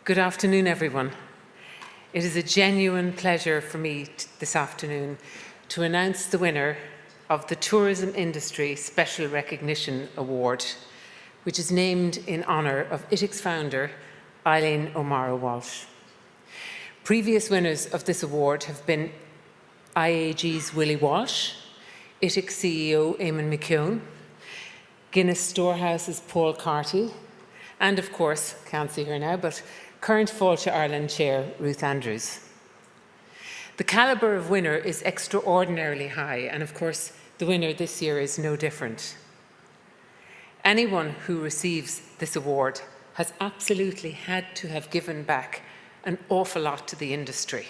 Good afternoon, everyone. It is a genuine pleasure for me this afternoon to announce the winner of the Tourism Industry Special Recognition Award, which is named in honour of ITIC's founder, Eileen Walsh. Previous winners of this award have been IAG's Willie Walsh, ITIC CEO Eamon McKeown, Guinness Storehouse's Paul Carty, and of course, can't see her now, but current Fáilte Ireland Chair Ruth Andrews. The calibre of winner is extraordinarily high, and of course, the winner this year is no different. Anyone who receives this award has absolutely had to have given back an awful lot to the industry,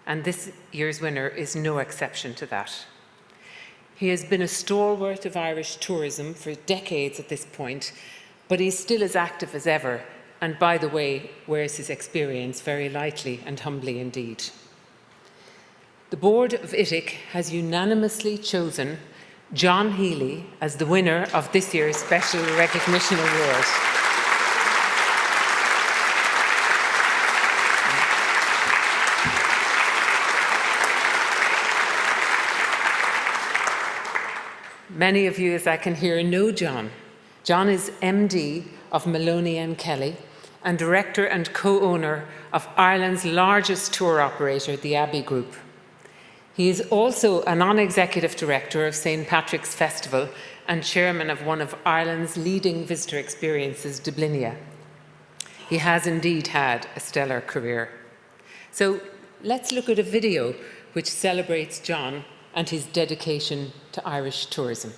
and this year's winner is no exception to that. He has been a stalwart of Irish tourism for decades at this point, but he's still as active as ever, and by the way, wears his experience very lightly and humbly indeed. The board of ITIC has unanimously chosen John Healy as the winner of this year's Special Recognition Award. Many of you, as I can hear, know John. John is MD of Maloney & Kelly and director and co-owner of Ireland's largest tour operator, the Abbey Group. He is also a non-executive director of St. Patrick's Festival and chairman of one of Ireland's leading visitor experiences, Dublinia. He has indeed had a stellar career. So let's look at a video which celebrates John and his dedication to Irish tourism.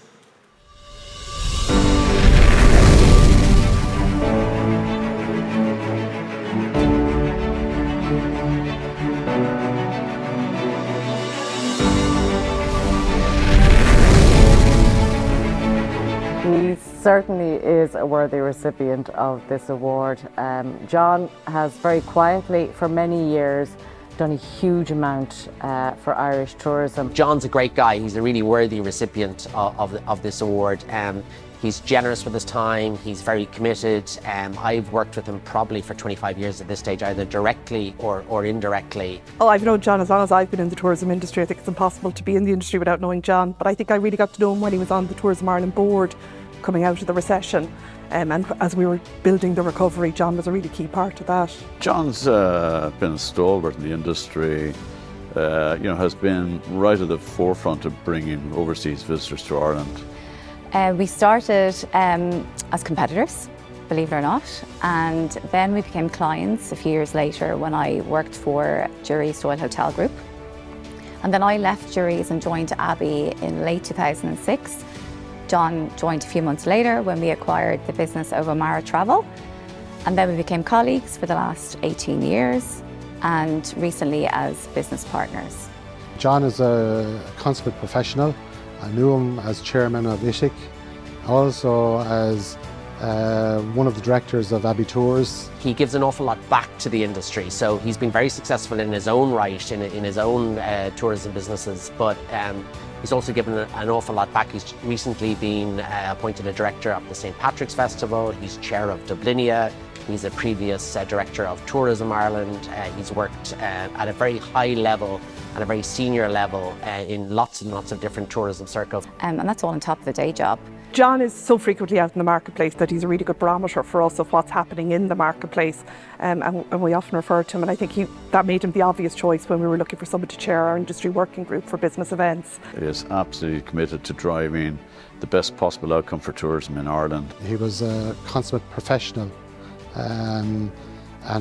He certainly is a worthy recipient of this award. John has very quietly, for many years, done a huge amount for Irish tourism. John's a great guy. He's a really worthy recipient of this award. He's generous with his time. He's very committed. I've worked with him probably for 25 years at this stage, either directly or indirectly. Oh, I've known John as long as I've been in the tourism industry. I think it's impossible to be in the industry without knowing John. But I think I really got to know him when he was on the Tourism Ireland board coming out of the recession. And as we were building the recovery, John was a really key part of that. John's been a stalwart in the industry, has been right at the forefront of bringing overseas visitors to Ireland. We started as competitors, believe it or not, and then we became clients a few years later when I worked for Jury's Royal Hotel Group. And then I left Jury's and joined Abbey in late 2006. John joined a few months later when we acquired the business of O'Mara Travel. And then we became colleagues for the last 18 years and recently as business partners. John is a consummate professional. I knew him as chairman of ITIC, also as one of the directors of Abbey Tours. He gives an awful lot back to the industry, so he's been very successful in his own right, in his own tourism businesses, but he's also given an awful lot back. He's recently been appointed a director of the St. Patrick's Festival. He's chair of Dublinia. He's a previous director of Tourism Ireland. He's worked at a very high level and a very senior level in lots and lots of different tourism circles. And that's all on top of the day job. John is so frequently out in the marketplace that he's a really good barometer for us of what's happening in the marketplace, and we often refer to him, and I think that made him the obvious choice when we were looking for someone to chair our industry working group for business events. He is absolutely committed to driving the best possible outcome for tourism in Ireland. He was a consummate professional and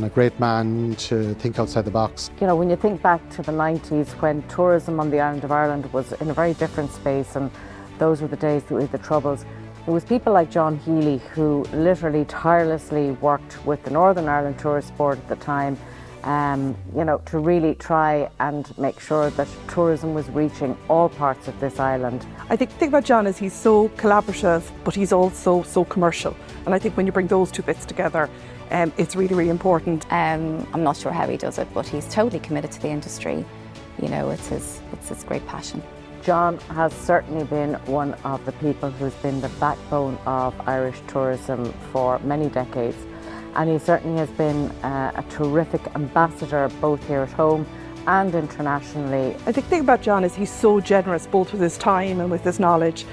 a great man to think outside the box. You know, when you think back to the 90s when tourism on the island of Ireland was in a very different space, and those were the days with the troubles, it was people like John Healy who literally tirelessly worked with the Northern Ireland Tourist Board at the time, to really try and make sure that tourism was reaching all parts of this island. I think the thing about John is he's so collaborative, but he's also so commercial. And I think when you bring those two bits together, it's really, really important. I'm not sure how he does it, but he's totally committed to the industry. You know, it's his great passion. John has certainly been one of the people who's been the backbone of Irish tourism for many decades. and he certainly has been a terrific ambassador both here at home and internationally. I think the thing about John is he's so generous both with his time and with his knowledge.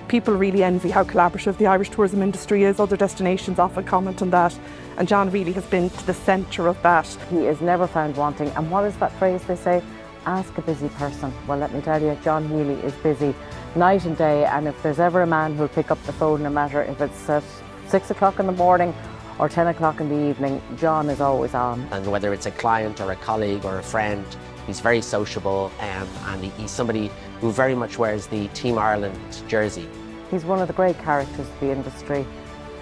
People really envy how collaborative the Irish tourism industry is. Other destinations often comment on that, and John really has been to the centre of that. He is never found wanting, and what is that phrase they say? Ask a busy person. Well, let me tell you, John Healy is busy night and day, and if there's ever a man who'll pick up the phone, no matter if it's at 6 o'clock in the morning or 10 o'clock in the evening, John is always on. And whether it's a client or a colleague or a friend, he's very sociable, and he's somebody who very much wears the Team Ireland jersey. He's one of the great characters of the industry.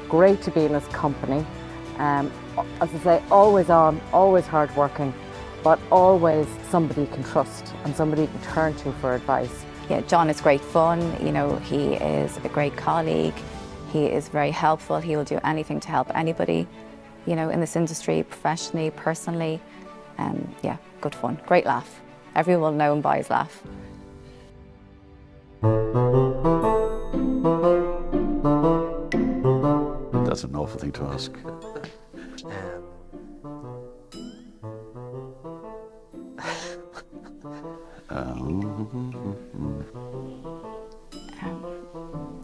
Great to be in his company. As I say, always on, always hardworking, but always somebody you can trust and somebody you can turn to for advice. Yeah, John is great fun. You know, he is a great colleague. He is very helpful. He will do anything to help anybody, you know, in this industry, professionally, personally. Yeah, good fun, great laugh. Everyone will know him by his laugh. That's an awful thing to ask.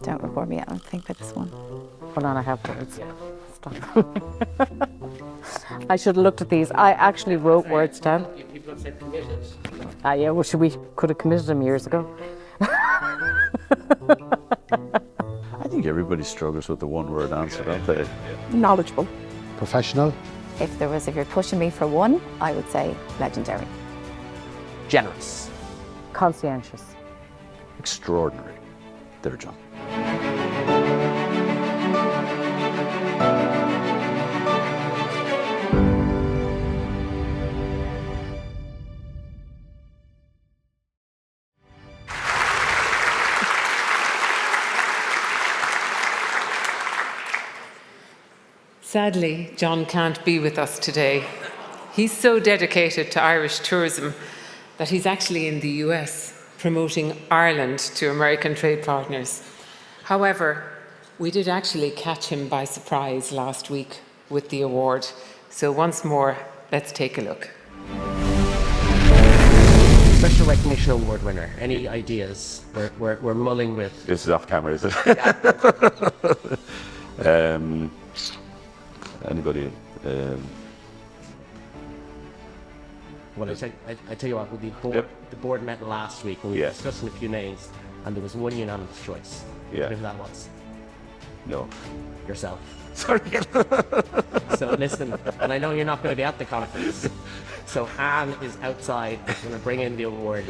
Don't record me, I don't think for this one. Hold on, I have words. Stop. I should have looked at these. I actually wrote words down. People have said committed. Yeah, well, could have committed them years ago. I think everybody struggles with the one-word answer, don't they? Knowledgeable. Professional. If you're pushing me for one, I would say legendary. Generous. Conscientious. Extraordinary. There, John. Sadly, John can't be with us today. He's so dedicated to Irish tourism that he's actually in the US promoting Ireland to American trade partners. However, we did actually catch him by surprise last week with the award. So once more, let's take a look. Special Recognition Award winner. Any ideas? We're mulling with. This is off camera, is it? Anybody? Well, I tell you what, with the board met last week and we were discussing a few names, and there was one unanimous choice. Yeah. Whatever that was. No. Yourself. Sorry. So listen, and I know you're not going to be at the conference. So Anne is outside, going to bring in the award.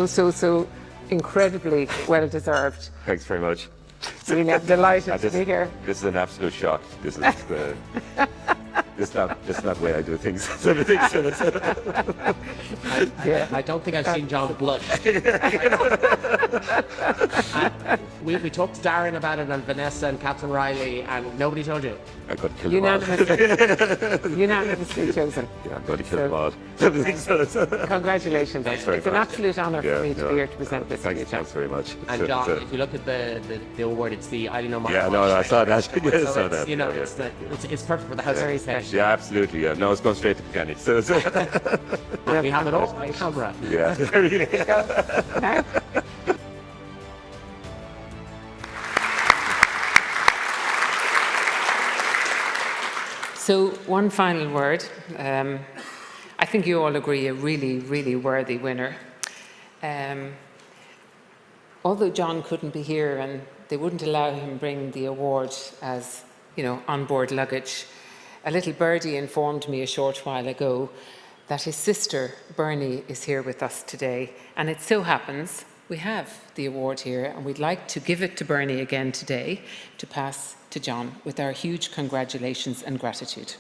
So incredibly well deserved. Thanks very much. Really, I'm delighted to be here. This is an absolute shock. This is this is not the way I do things. I don't think I've seen John blush. We talked to Darren about it, and Vanessa and Catherine Riley, and nobody told you. I got to kill them all. Unanimously chosen. Yeah, I'm going to kill them all. Congratulations. Thanks very It's an much. absolute honour for me to be here to present this to you, John. Thanks very much. And John, if you look at the award, it's the Eileen O'Mara. Yeah, no, I saw that. So I saw it's, that. you know, Yeah, it's perfect for the house. Very special. yeah, absolutely. Yeah, no, it's going straight to mechanics. So, We have it all on camera. yeah. Now, so one final word. I think you all agree a really, really worthy winner. Although John couldn't be here and they wouldn't allow him bring the award as, you know, on-board luggage, a little birdie informed me a short while ago that his sister, Bernie, is here with us today. And it so happens we have the award here, and we'd like to give it to Bernie again today to pass to John with our huge congratulations and gratitude.